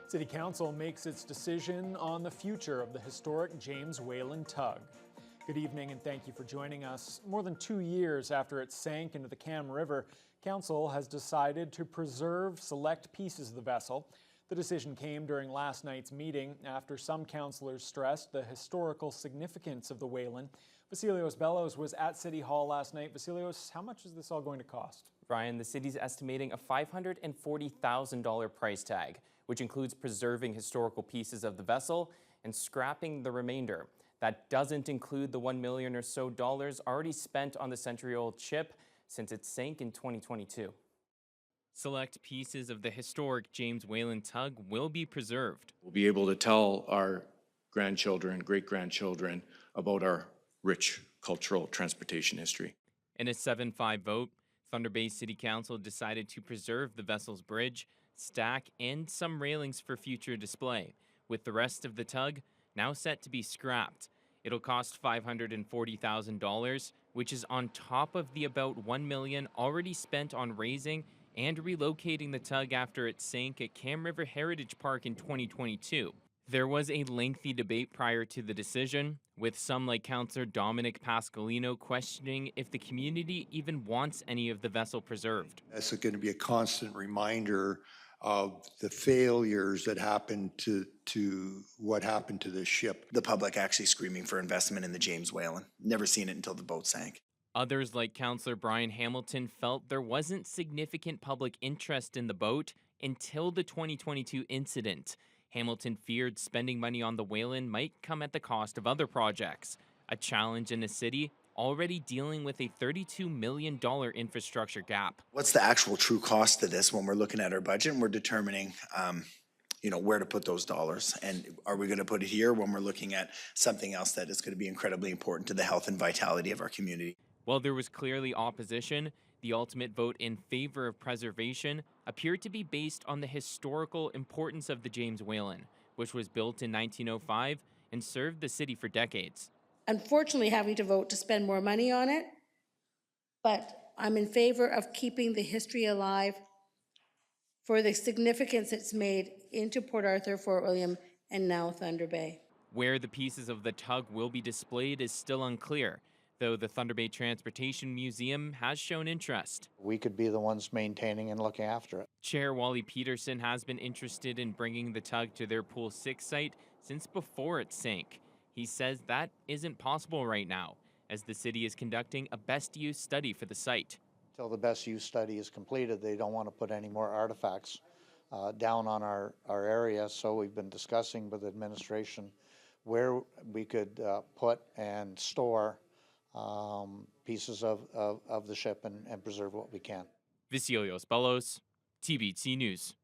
City Council makes its decision on the future of the historic James Whalen Tug. Good evening and thank you for joining us. More than 2 years after it sank into the Cam River, Council has decided to preserve select pieces of the vessel. The decision came during last night's meeting after some councillors stressed the historical significance of the Whalen. Vasilios Bellows was at City Hall last night. Vasilios, how much is this all going to cost? Ryan, the city's estimating a $540,000 price tag, which includes preserving historical pieces of the vessel and scrapping the remainder. That doesn't include the $1 million or so already spent on the century-old ship since it sank in 2022. Select pieces of the historic James Whalen Tug will be preserved. We'll be able to tell our grandchildren, great-grandchildren about our rich cultural transportation history. In a 7-5 vote, Thunder Bay City Council decided to preserve the vessel's bridge, stack, and some railings for future display, with the rest of the tug now set to be scrapped. It'll cost $540,000, which is on top of the about $1 million already spent on raising and relocating the tug after it sank at Cam River Heritage Park in 2022. There was a lengthy debate prior to the decision, with some like Councillor Dominic Pascalino questioning if the community even wants any of the vessel preserved. It's going to be a constant reminder of the failures that happened to what happened to the ship. The public actually screaming for investment in the James Whalen. Never seen it until the boat sank. Others, like Councillor Brian Hamilton, felt there wasn't significant public interest in the boat until the 2022 incident. Hamilton feared spending money on the Whalen might come at the cost of other projects, a challenge in a city already dealing with a $32 million infrastructure gap. What's the actual true cost of this when we're looking at our budget and we're determining where to put those dollars? And are we going to put it here when we're looking at something else that is going to be incredibly important to the health and vitality of our community? While there was clearly opposition, the ultimate vote in favor of preservation appeared to be based on the historical importance of the James Whalen, which was built in 1905 and served the city for decades. Unfortunately, having to vote to spend more money on it, but I'm in favor of keeping the history alive for the significance it's made into Port Arthur, Fort William, and now Thunder Bay. Where the pieces of the tug will be displayed is still unclear, though the Thunder Bay Transportation Museum has shown interest. We could be the ones maintaining and looking after it. Chair Wally Peterson has been interested in bringing the tug to their Pool 6 site since before it sank. He says that isn't possible right now, as the city is conducting a best use study for the site. Until the best use study is completed, they don't want to put any more artifacts down on our area, so we've been discussing with administration where we could put and store pieces of the ship and preserve what we can. Vasilios Bellows, TBC News.